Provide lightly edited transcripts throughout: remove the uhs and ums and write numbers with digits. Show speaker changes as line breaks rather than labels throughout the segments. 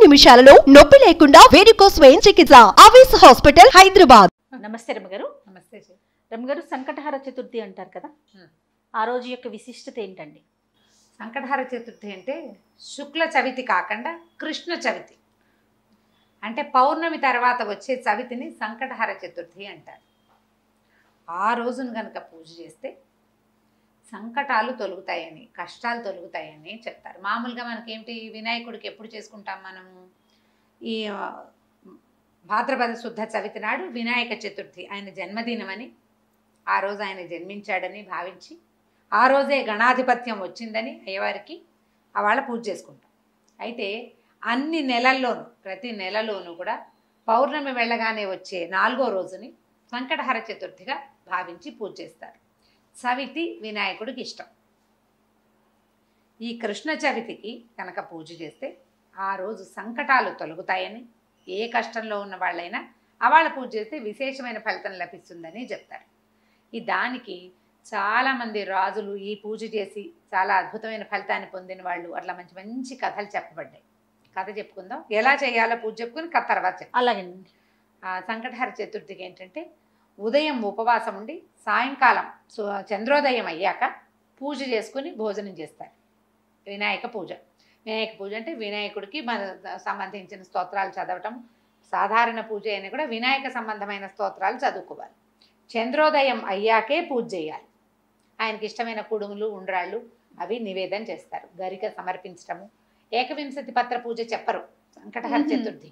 నిమిషాలలో నొప్పి లేకుండా వేడికోస్ వెయిన్ చికిత్స. ఆవేశ హాస్పిటల్, హైదరాబాద్.
నమస్తే రమ్మగారు.
నమస్తే
రమ్మగారు, సంకటహార చతుర్థి అంటారు కదా, ఆ రోజు యొక్క విశిష్టత ఏంటండి?
సంకటహార చతుర్థి అంటే శుక్ల చవితి కాకుండా కృష్ణ చవితి, అంటే పౌర్ణమి తర్వాత వచ్చే చవితిని సంకటహార చతుర్థి అంటారు. ఆ రోజును కనుక పూజ చేస్తే సంకటాలు తొలుగుతాయని, కష్టాలు తొలుగుతాయని చెప్తారు. మామూలుగా మనకేమిటి, వినాయకుడికి ఎప్పుడు చేసుకుంటాం మనము? ఈ భాద్రపద శుద్ధ చవితి నాడు వినాయక చతుర్థి, ఆయన జన్మదినమని, ఆ రోజు ఆయన జన్మించాడని భావించి ఆ రోజే గణాధిపత్యం వచ్చిందని అయ్యవారికి వాళ్ళ పూజ చేసుకుంటాం. అయితే అన్ని నెలల్లోనూ, ప్రతి నెలలోనూ కూడా పౌర్ణమి వెళ్ళగానే వచ్చే 4వ రోజుని సంకటహర చతుర్థిగా భావించి పూజ చేస్తారు. చవితి వినాయకుడికి ఇష్టం. ఈ కృష్ణ చవితికి కనుక పూజ చేస్తే ఆ రోజు సంకటాలు తొలగుతాయని, ఏ కష్టంలో ఉన్న వాళ్ళైనా వాళ్ళ పూజ చేస్తే విశేషమైన ఫలితం లభిస్తుందని చెప్తారు. ఈ దానికి చాలామంది రాజులు ఈ పూజ చేసి చాలా అద్భుతమైన ఫలితాన్ని పొందిన వాళ్ళు, అట్లా మంచి మంచి కథలు చెప్పబడ్డాయి. కథ చెప్పుకుందాం, ఎలా చేయాలో పూజ చెప్పుకుని కథ తర్వాత చెప్తాం.
అలాగేనండి.
సంకటహర చతుర్థికి ఏంటంటే ఉదయం ఉపవాసం ఉండి సాయంకాలం చంద్రోదయం అయ్యాక పూజ చేసుకుని భోజనం చేస్తారు. వినాయక పూజ. వినాయక పూజ అంటే వినాయకుడికి మన సంబంధించిన స్తోత్రాలు చదవటం. సాధారణ పూజ అయినా కూడా వినాయక సంబంధమైన స్తోత్రాలు చదువుకోవాలి. చంద్రోదయం అయ్యాకే పూజ చేయాలి. ఆయనకి ఇష్టమైన కుడుములు, ఉండ్రాళ్ళు అవి నివేదన చేస్తారు. గరిక సమర్పించటము. ఏకవింశతి పత్ర పూజ చెప్పరు సంకటహర చతుర్థి.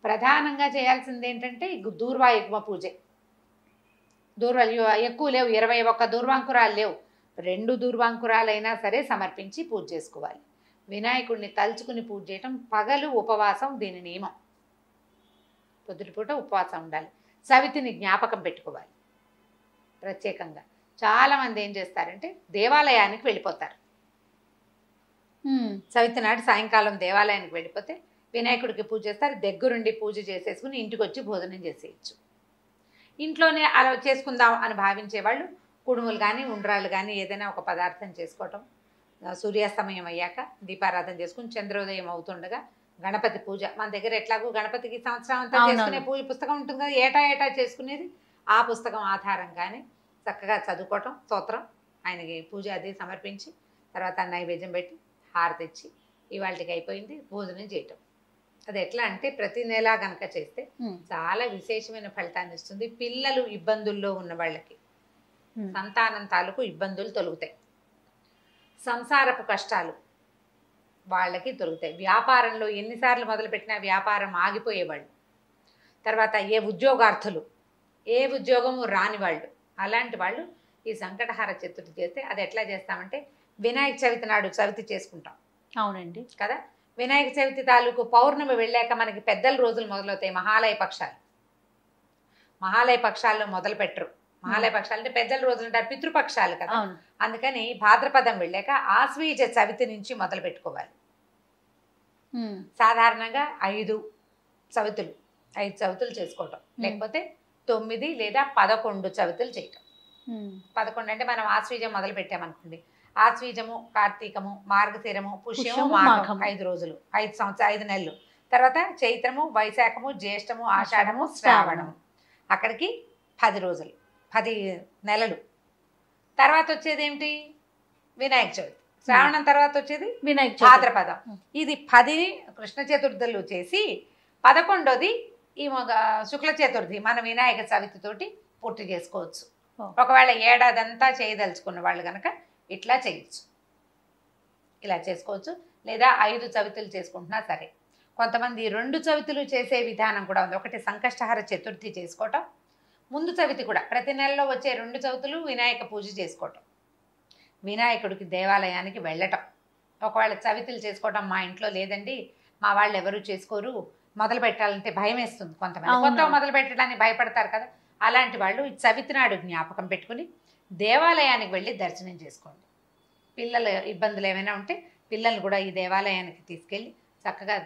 ప్రధానంగా చేయాల్సింది ఏంటంటే దూర్వాయుగ్మ పూజే. ఎక్కువ లేవు, 21 దూర్వాంకురాలు లేవు, 2 దూర్వాంకురాలైనా సరే సమర్పించి పూజ చేసుకోవాలి. వినాయకుడిని తలుచుకుని పూజ చేయటం. పగలు ఉపవాసం దీని నియమం. పొద్దుటిపూట ఉపవాసం ఉండాలి. చవితిని జ్ఞాపకం పెట్టుకోవాలి ప్రత్యేకంగా. చాలామంది ఏం చేస్తారంటే దేవాలయానికి వెళ్ళిపోతారు. చవితి నాడు సాయంకాలం దేవాలయానికి వెళ్ళిపోతే వినాయకుడికి పూజ చేస్తారు. దగ్గరుండి పూజ చేసేసుకుని ఇంటికి వచ్చి భోజనం చేసేయచ్చు. ఇంట్లోనే అలా చేసుకుందాం అని భావించేవాళ్ళు కుడుములు కానీ, ఉండ్రాళ్ళు కానీ ఏదైనా ఒక పదార్థం చేసుకోవటం. సూర్యాస్తమయం అయ్యాక దీపారాధన చేసుకుని చంద్రోదయం అవుతుండగా గణపతి పూజ. మన దగ్గర ఎట్లాగో గణపతికి సంవత్సరం అంతా చేసుకునే పూజ పుస్తకం ఉంటుంది కదా, ఏటా చేసుకునేది. ఆ పుస్తకం ఆధారంగానే చక్కగా చదువుకోవటం, స్తోత్రం, ఆయనకి పూజ అది సమర్పించి తర్వాత నైవేద్యం పెట్టి హారతి ఇచ్చి ఇవాళకి అయిపోయింది భోజనం చేయటం. అది ఎట్లా అంటే ప్రతి నెల కనుక చేస్తే చాలా విశేషమైన ఫలితాన్ని ఇస్తుంది. పిల్లలు ఇబ్బందుల్లో ఉన్న వాళ్ళకి, సంతానం తాలూకు ఇబ్బందులు తొలుగుతాయి. సంసారపు కష్టాలు వాళ్ళకి దొరుకుతాయి. వ్యాపారంలో ఎన్నిసార్లు మొదలుపెట్టినా వ్యాపారం ఆగిపోయేవాళ్ళు, తర్వాత ఉద్యోగార్థులు, ఏ ఉద్యోగము రాని వాళ్ళు, అలాంటి వాళ్ళు ఈ సంకటహార చతుర్థి చేస్తే, అది ఎట్లా చేస్తామంటే వినాయక చవితి నాడు చవితి చేసుకుంటాం.
అవునండి
కదా. వినాయక చవితి తాలూకు పౌర్ణమి వెళ్ళాక మనకి పెద్దల రోజులు మొదలవుతాయి. మహాలయ పక్షాలు. మహాలయ పక్షాల్లో మొదలు పెట్టరు. మహాలయ పక్షాలు అంటే పెద్దల రోజులు అంటారు, పితృపక్షాలు కదా. అందుకని భాద్రపదం వెళ్ళాక ఆశ్వీజ చవితి నుంచి మొదలు పెట్టుకోవాలి. సాధారణంగా 5 చవితులు చేసుకోవటం, లేకపోతే 9 లేదా 11 చవితులు చేయటం. 11 అంటే మనం ఆశ్వీజం మొదలు పెట్టామనుకోండి, ఆశ్వీజము, కార్తీకము, మార్గశిరము, పుష్యము, మాఘం 5 రోజులు, 5 నెలలు. తర్వాత చైత్రము, వైశాఖము, జ్యేష్టము, ఆషాఢము, శ్రావణము, అక్కడికి 10 రోజులు, 10 నెలలు. తర్వాత వచ్చేది ఏమిటి? వినాయక చవితి. శ్రావణం తర్వాత వచ్చేది
వినాయక
భాద్రపదం. ఇది 10 కృష్ణ చతుర్థులు చేసి 11వది ఈ శుక్ల చతుర్థి మన వినాయక చవితితోటి పూర్తి చేసుకోవచ్చు. ఒకవేళ ఏడాదంతా చేయదలుచుకున్న వాళ్ళు కనుక ఇట్లా చేయొచ్చు, ఇలా చేసుకోవచ్చు. లేదా 5 చవితులు చేసుకుంటున్నా సరే. కొంతమంది 2 చవితులు చేసే విధానం కూడా ఉంది. ఒకటి సంకష్టహర చతుర్థి చేసుకోవటం, ముందు చవితి కూడా ప్రతి నెలలో వచ్చే 2 చవితులు వినాయక పూజ చేసుకోవటం, వినాయకుడికి దేవాలయానికి వెళ్ళటం. ఒకవేళ చవితులు చేసుకోవటం మా ఇంట్లో లేదండి, మా వాళ్ళు ఎవరు చేసుకోరు, మొదలు పెట్టాలంటే భయం వేస్తుంది, కొంతమంది కొత్త మొదలు పెట్టడానికి భయపడతారు కదా. అలాంటి వాళ్ళు ఈ చవితి నాడు జ్ఞాపకం పెట్టుకుని దేవాలయానికి వెళ్ళి దర్శనం చేసుకోండి. పిల్లల ఇబ్బందులు ఏమైనా ఉంటే పిల్లల్ని కూడా ఈ దేవాలయానికి తీసుకెళ్ళి చక్కగా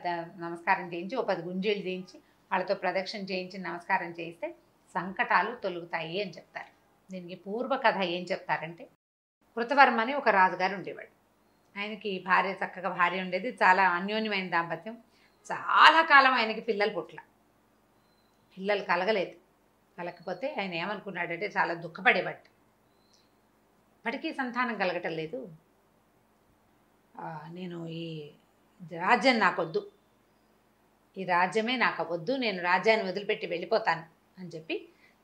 నమస్కారం చేయించి, 10 గుంజీలు చేయించి వాళ్ళతో ప్రదక్షిణ చేయించి నమస్కారం చేయిస్తే సంకటాలు తొలుగుతాయి అని చెప్తారు. దీనికి పూర్వ కథ ఏం చెప్తారంటే, కృతవర్మ అని ఒక రాజుగారు ఉండేవాడు. ఆయనకి చక్కగా భార్య ఉండేది. చాలా అన్యోన్యమైన దాంపత్యం. చాలా కాలం ఆయనకి పిల్లలు పిల్లలు కలగలేదు. కలగకపోతే ఆయన ఏమనుకున్నాడంటే చాలా దుఃఖపడేవాడు. ఇప్పటికీ సంతానం కలగటం లేదు, నేను ఈ రాజ్యం నాకొద్దు, ఈ రాజ్యమే నాకు వద్దు, నేను రాజ్యాన్ని వదిలిపెట్టి వెళ్ళిపోతాను అని చెప్పి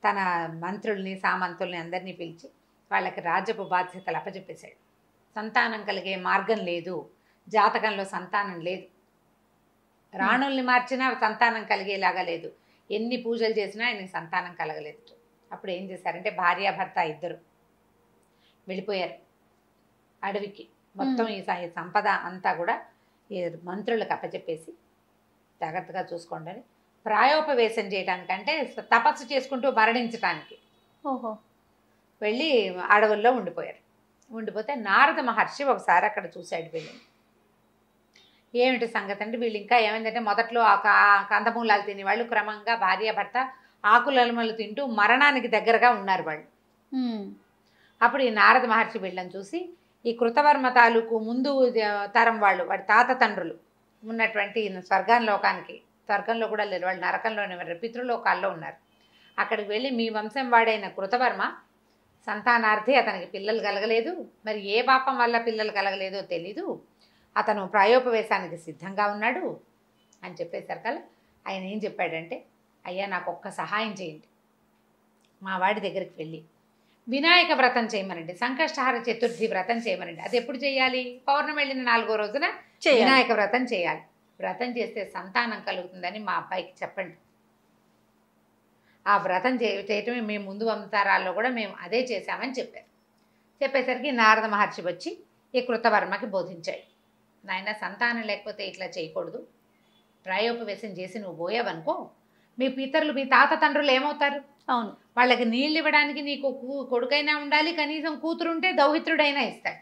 తన మంత్రుల్ని సామంతుల్ని అందరినీ పిలిచి వాళ్ళకి రాజ్యపు బాధ్యతలు అప్పచెప్పేశాడు. సంతానం కలిగే మార్గం లేదు, జాతకంలో సంతానం లేదు, రాణుల్ని మార్చినా సంతానం కలిగేలాగా లేదు, ఎన్ని పూజలు చేసినా ఆయనకి సంతానం కలగలేదు. అప్పుడు ఏం చేశారంటే భార్యాభర్త ఇద్దరు వెళ్ళిపోయారు అడవికి. మొత్తం ఈ సంపద అంతా కూడా ఈ మంత్రులకు అప్పచెప్పేసి జాగ్రత్తగా చూసుకోండి అని ప్రాయోపవేశం చేయడానికంటే తపస్సు చేసుకుంటూ మరణించడానికి వెళ్ళి అడవుల్లో ఉండిపోయారు. ఉండిపోతే నారద మహర్షి ఒకసారి అక్కడ చూశాడు వీళ్ళని. ఏమిటి సంగతి అంటే వీళ్ళు ఇంకా ఏమైందంటే మొదట్లో కందమూలాలు తినేవాళ్ళు క్రమంగా భార్యాభర్త ఆకులలమలు తింటూ మరణానికి దగ్గరగా ఉన్నారు వాళ్ళు. అప్పుడు ఈ నారద మహర్షి వీళ్ళని చూసి ఈ కృతవర్మ తాలూకు ముందు తరం వాళ్ళు వాడి తాత తండ్రులు ఉన్నటువంటి స్వర్గంలో కూడా లేరు, వాళ్ళు నరకంలోనే ఉన్నారు, పితృలోకాల్లో ఉన్నారు. అక్కడికి వెళ్ళి మీ వంశం వాడైన కృతవర్మ సంతానార్థి అతనికి పిల్లలు కలగలేదు, మరి ఏ పాపం వల్ల పిల్లలు కలగలేదో తెలీదు, అతను ప్రాయోపవేశానికి సిద్ధంగా ఉన్నాడు అని చెప్పేసరి కల్లా ఆయన ఏం చెప్పాడంటే, అయ్యా నాకు ఒక్క సహాయం చేయండి, మా వాడి దగ్గరికి వెళ్ళి వినాయక వ్రతం చేయమనండి, సంకష్టహార చతుర్థి వ్రతం చేయమనండి. అది ఎప్పుడు చేయాలి? పౌర్ణమి వెళ్ళిన 4వ రోజున వినాయక వ్రతం చేయాలి. వ్రతం చేస్తే సంతానం కలుగుతుందని మా అబ్బాయికి చెప్పండి. ఆ వ్రతం చేయటమే మేము ముందు అవతారాల్లో కూడా మేము అదే చేశామని చెప్పారు. చెప్పేసరికి నారద మహర్షి వచ్చి ఈ కృతవర్మకి బోధించాడు. నాయన సంతానం లేకపోతే ఇట్లా చేయకూడదు, ప్రాయోపవేశం చేసి నువ్వు పోయావనుకో మీ పితరులు మీ తాత తండ్రులు ఏమవుతారు? అవును, వాళ్ళకి నీళ్ళు ఇవ్వడానికి నీకు కొడుకైనా ఉండాలి, కనీసం కూతురుంటే దౌహిత్రుడైనా ఇస్తాడు.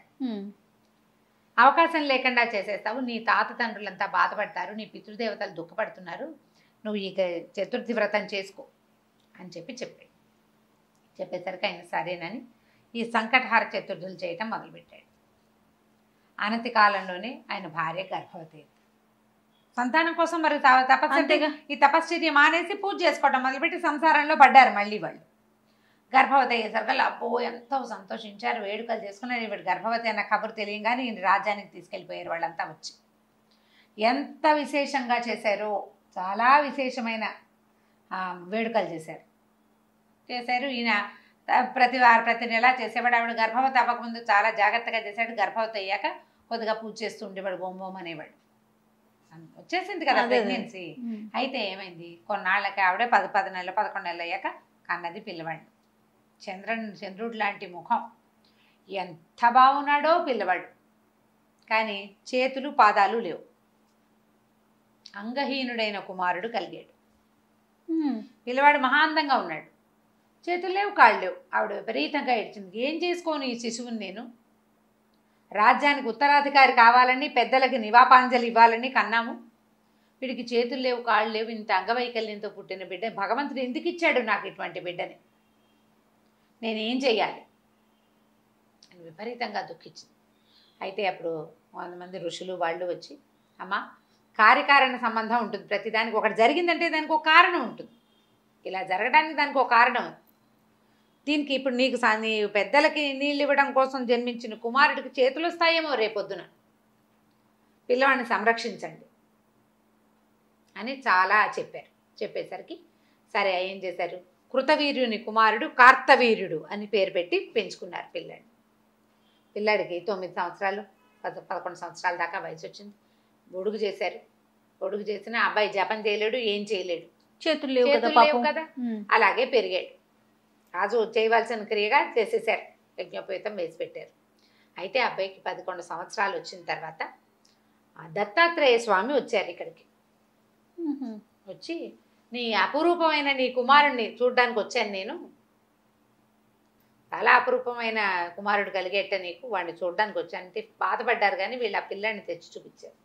అవకాశం లేకుండా చేసేస్తావు, నీ తాత తండ్రులంతా బాధపడతారు, నీ పితృదేవతలు దుఃఖపడుతున్నారు, నువ్వు ఇక చతుర్థి వ్రతం చేసుకో అని చెప్పేసరికి ఆయన సరేనని ఈ సంకటహార చతుర్థులు చేయటం మొదలుపెట్టాడు. అనతి కాలంలోనే ఆయన భార్య గర్భవతి. సంతానం కోసం మరి తపస్సు ఈ తపశ్చర్య మానేసి పూజ చేసుకోవడం మొదలుపెట్టి సంసారంలో పడ్డారు మళ్ళీ వాళ్ళు. గర్భవతి అయ్యేసరికి అబ్బో ఎంతో సంతోషించారు, వేడుకలు చేసుకున్నారు. ఈవిడ గర్భవతి అన్న కబురు తెలియగానే ఈయన రాజ్యానికి తీసుకెళ్ళిపోయారు వాళ్ళంతా వచ్చి. ఎంత విశేషంగా చేశారో, చాలా విశేషమైన వేడుకలు చేశారు. ఈయన ప్రతి నెల చేసేవాడు. ఆవిడ గర్భవతి అవ్వకముందు చాలా జాగ్రత్తగా చేశాడు, గర్భవతి అయ్యాక కొద్దిగా పూజ చేస్తూ ఉండేవాడు, బొమ్మోమ్ అనేవాడు. వచ్చేసింది కదా ప్రెగ్నెన్సీ. అయితే ఏమైంది, కొన్నాళ్ళకి ఆవిడే 10 నెలలు 11 నెలలు అయ్యాక కన్నది పిల్లవాడు. చంద్రుడు లాంటి ముఖం, ఎంత బాగున్నాడో పిల్లవాడు, కానీ చేతులు పాదాలు లేవు. అంగహీనుడైన కుమారుడు కలిగాడు. పిల్లవాడు మహాందంగా ఉన్నాడు, చేతులు లేవు, కాళ్ళు లేవు. ఆవిడ విపరీతంగా ఏడ్చింది. ఏం చేసుకోను ఈ శిశువుని, నేను రాజ్యానికి ఉత్తరాధికారి కావాలని పెద్దలకి నివాపాంజలి ఇవ్వాలని కన్నాము, వీడికి చేతులు లేవు, కాళ్ళు లేవు, ఇంత అంగవైకల్యంతో పుట్టిన బిడ్డ భగవంతుడు ఎందుకు ఇచ్చాడు నాకు ఇటువంటి బిడ్డని, నేనేం చెయ్యాలి అని విపరీతంగా దుఃఖించింది. అయితే అప్పుడు 100 మంది ఋషులు వాళ్ళు వచ్చి, అమ్మ కార్యకారణ సంబంధం ఉంటుంది, ప్రతిదానికి ఒకటి జరిగిందంటే దానికి ఒక కారణం ఉంటుంది, ఇలా జరగడానికి దానికి ఒక కారణం. దీనికి ఇప్పుడు నీకు నీ పెద్దలకి నీళ్ళు ఇవ్వడం కోసం జన్మించిన కుమారుడికి చేతులు వస్తాయేమో రేపొద్దున, పిల్లవాడిని సంరక్షించండి అని చాలా చెప్పారు. చెప్పేసరికి సరే ఏం చేశారు, కృతవీర్యుని కుమారుడు కార్తవీర్యుడు అని పేరు పెట్టి పెంచుకున్నారు పిల్లాడికి 9 సంవత్సరాలు 11 సంవత్సరాల దాకా వయసు వచ్చింది. గొడుగు చేశారు. గొడుగు చేసిన అబ్బాయి జపం చేయలేడు, ఏం చేయలేడు, చేతులు లేవు కదా, అలాగే పెరిగాడు. రాజు చేయవలసిన క్రియగా చేసేసారు, యజ్ఞోపేతం వేసి పెట్టారు. అయితే అబ్బాయికి 11 సంవత్సరాలు వచ్చిన తర్వాత దత్తాత్రేయ స్వామి వచ్చారు ఇక్కడికి. వచ్చి నీ అపురూపమైన నీ కుమారుడిని చూడ్డానికి వచ్చాను నేను, చాలా అపురూపమైన కుమారుడు కలిగేట నీకు, వాడిని చూడడానికి వచ్చాను అంటే బాధపడ్డారు. కానీ వీళ్ళు ఆ పిల్లాడిని తెచ్చి చూపించారు.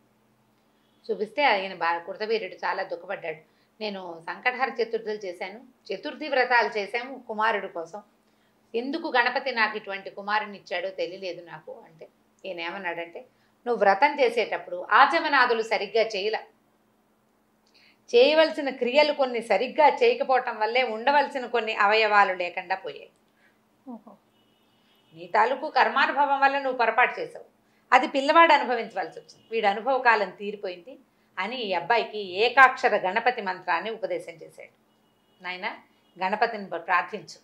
చూపిస్తే ఆయన కృతవీర్యుడు చాలా దుఃఖపడ్డాడు. నేను సంకటహార చతుర్థులు చేశాను, చతుర్థి వ్రతాలు చేశాము కుమారుడు కోసం, ఎందుకు గణపతి నాకు ఇటువంటి కుమారుని ఇచ్చాడో తెలియలేదు నాకు అంటే, ఈయన ఏమన్నాడంటే, నువ్వు వ్రతం చేసేటప్పుడు ఆచమనాదులు సరిగ్గా చేయలే, చేయవలసిన క్రియలు కొన్ని సరిగ్గా చేయకపోవటం వల్లే ఉండవలసిన కొన్ని అవయవాలు లేకుండా పోయాయి. నీ తాలూకు కర్మానుభవం వల్ల నువ్వు పొరపాటు చేసావు, అది పిల్లవాడు అనుభవించవలసి వచ్చింది. వీడి అనుభవ కాలం తీరిపోయింది అని ఈ అబ్బాయికి ఏకాక్షర గణపతి మంత్రాన్ని ఉపదేశం చేశాడు. నాయన గణపతిని ప్రార్థించు,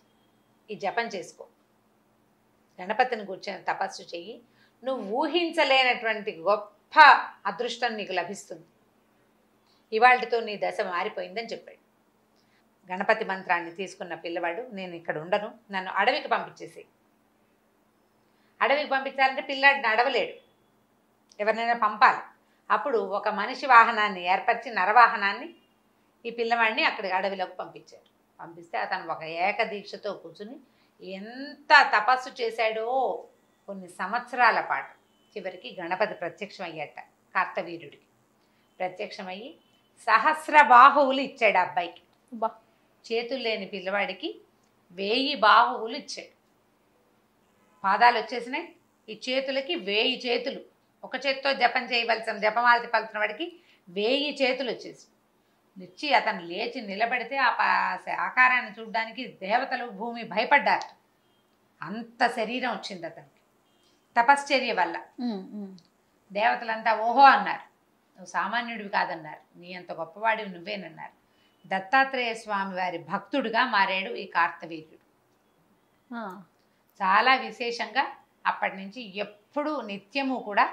ఈ జపం చేసుకో, గణపతిని కూర్చొని తపస్సు చెయ్యి, నువ్వు ఊహించలేనటువంటి గొప్ప అదృష్టం నీకు లభిస్తుంది, ఇవాళతో నీ దశ మారిపోయిందని చెప్పాడు. గణపతి మంత్రాన్ని తీసుకున్న పిల్లవాడు, నేను ఇక్కడ ఉండను, నన్ను అడవికి పంపించేసి. అడవికి పంపించాలంటే పిల్లాడు నడవలేడు, ఎవరినైనా పంపాలి. అప్పుడు ఒక మనిషి వాహనాన్ని ఏర్పరిచి, నరవాహనాన్ని, ఈ పిల్లవాడిని అక్కడి అడవిలోకి పంపించాడు. పంపిస్తే అతను ఒక ఏకదీక్షతో కూర్చుని ఎంత తపస్సు చేశాడో కొన్ని సంవత్సరాల పాటు. చివరికి గణపతి ప్రత్యక్షమయ్యాట కార్తవీర్యుడికి. ప్రత్యక్షమయ్యి సహస్ర బాహువులు ఇచ్చాడు అబ్బాయికి. చేతులు లేని పిల్లవాడికి 1000 బాహువులు ఇచ్చాడు. పాదాలు వచ్చేసినాయి, ఈ చేతులకి 1000 చేతులు. ఒక చేతితో జపం చేయవలసిన జపమాలతి పలుతున్న వాడికి 1000 చేతులు వచ్చేసి ఇచ్చి అతను లేచి నిలబడితే ఆ ఆకారాన్ని చూడడానికి దేవతలు భూమి భయపడ్డారు. అంత శరీరం వచ్చింది అతనికి తపశ్చర్య వల్ల. దేవతలంతా ఓహో అన్నారు, నువ్వు సామాన్యుడివి కాదన్నారు, నీ అంత గొప్పవాడివి నువ్వేనన్నారు. దత్తాత్రేయ స్వామి వారి భక్తుడిగా మారాడు ఈ కార్తవీర్యుడు. చాలా విశేషంగా అప్పటి నుంచి ఎప్పుడూ నిత్యము కూడా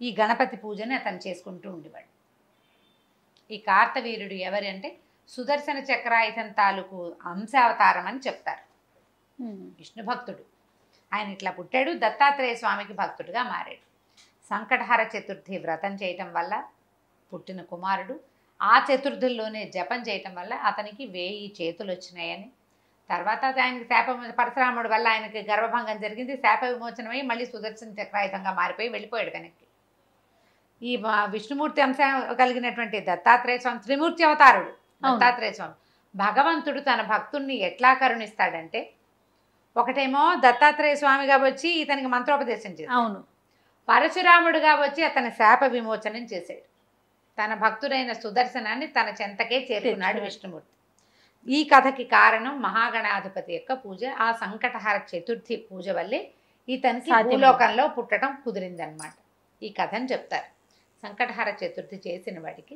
ఈ గణపతి పూజని అతను చేసుకుంటూ ఉండేవాడు. ఈ కార్తవీర్యుడు ఎవరి అంటే సుదర్శన చక్రాయుధం తాలూకు అంశావతారం అని చెప్తారు. విష్ణు భక్తుడు ఆయన. ఇట్లా పుట్టాడు, దత్తాత్రేయ స్వామికి భక్తుడిగా మారాడు. సంకటహర చతుర్థి వ్రతం చేయటం వల్ల పుట్టిన కుమారుడు. ఆ చతుర్థుల్లోనే జపం చేయటం వల్ల అతనికి 1000 చేతులు వచ్చినాయని. తర్వాత ఆయనకి పరశురాముడి వల్ల ఆయనకి గర్భభంగం జరిగింది, శాప విమోచనమై మళ్ళీ సుదర్శన చక్రాయుధంగా మారిపోయి వెళ్ళిపోయాడు కనుక. ఈ విష్ణుమూర్తి అంశం కలిగినటువంటి దత్తాత్రేయ స్వామి త్రిమూర్తి అవతారుడు. దత్తాత్రేయ స్వామి భగవంతుడు తన భక్తుణ్ణి ఎట్లా కరుణిస్తాడంటే, ఒకటేమో దత్తాత్రేయ స్వామిగా వచ్చి ఇతనికి మంత్రోపదేశం చేశాడు. అవును. పరశురాముడుగా వచ్చి అతని శాప విమోచనం చేశాడు. తన భక్తుడైన సుదర్శనాన్ని తన చెంతకే చేరుకున్నాడు విష్ణుమూర్తి. ఈ కథకి కారణం మహాగణాధిపతి యొక్క పూజ. ఆ సంకటహర చతుర్థి పూజ వల్లే ఇతనికి భూలోకంలో పుట్టడం కుదిరిందనమాట. ఈ కథని చెప్తారు. సంకటహర చతుర్థి చేసిన వాడికి,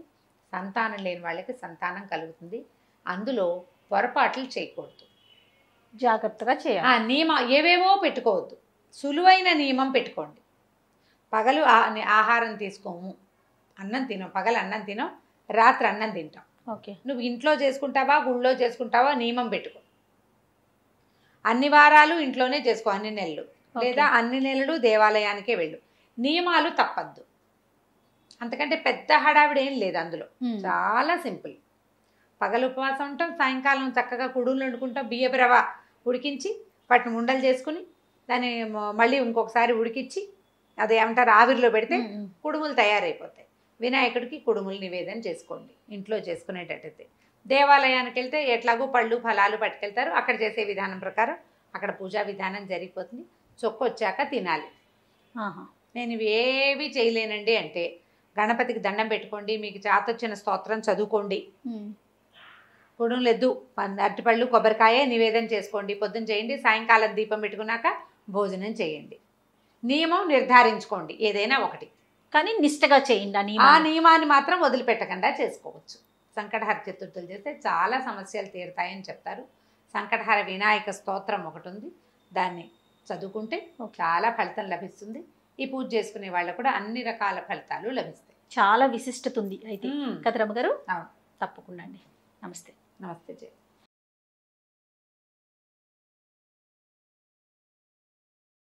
సంతానం లేని వాళ్ళకి సంతానం కలుగుతుంది. అందులో పొరపాట్లు చేయకూడదు,
జాగ్రత్తగా చేయాలి.
నియమం ఏవేవో పెట్టుకోవద్దు, సులువైన నియమం పెట్టుకోండి. పగలు ఆహారం తీసుకోము, అన్నం తినం, పగలు అన్నం తినం, రాత్రి అన్నం తింటాం.
ఓకే,
నువ్వు ఇంట్లో చేసుకుంటావా గుళ్ళో చేసుకుంటావా నియమం పెట్టుకో. అన్ని వారాలు ఇంట్లోనే చేసుకో, అన్ని నెలలు, లేదా అన్ని నెలలు దేవాలయానికే వెళ్ళు. నియమాలు తప్పద్దు, అంతకంటే పెద్ద హడావిడి ఏం లేదు అందులో. చాలా సింపుల్. పగలు ఉపవాసం ఉంటాం, సాయంకాలం చక్కగా కుడుములు వండుకుంటాం, బియ్యపు రవ ఉడికించి వాటిని ఉండలు చేసుకుని దాన్ని మళ్ళీ ఇంకొకసారి ఉడికించి అదేమంటారు ఆవిరిలో పెడితే కుడుములు తయారైపోతాయి. వినాయకుడికి కుడుములు నివేదన చేసుకోండి ఇంట్లో చేసుకునేటట్టయితే. దేవాలయానికి వెళ్తే ఎట్లాగో పళ్ళు ఫలాలు పట్టుకెళ్తారు, అక్కడ చేసే విధానం ప్రకారం అక్కడ పూజా విధానం జరిగిపోతుంది. చొక్కొచ్చాక తినాలి. నేను ఇవేవి చేయలేనండి అంటే గణపతికి దండం పెట్టుకోండి, మీకు చాతొచ్చిన స్తోత్రం చదువుకోండి, కుడుములెద్దు అరటిపళ్ళు కొబ్బరికాయ నివేదన చేసుకోండి, పొద్దున చేయండి, సాయంకాలం దీపం పెట్టుకున్నాక భోజనం చేయండి. నియమం నిర్ధారించుకోండి ఏదైనా ఒకటి,
కానీ నిష్టగా చేయండి.
ఆ నియమాన్ని మాత్రం వదిలిపెట్టకుండా చేసుకోవచ్చు. సంకటహర చతుర్థులు చేస్తే చాలా సమస్యలు తీరుతాయని చెప్తారు. సంకటహర వినాయక స్తోత్రం ఒకటి ఉంది, దాన్ని చదువుకుంటే చాలా ఫలితం లభిస్తుంది. ఈ పూజ చేసుకునే వాళ్ళకు కూడా అన్ని రకాల ఫలితాలు లభిస్తాయి.
చాలా విశిష్టత ఉంది అయితే కథ రమ్మ గారు.
అవును,
తప్పకుండా అండి. నమస్తే.
నమస్తే జయ.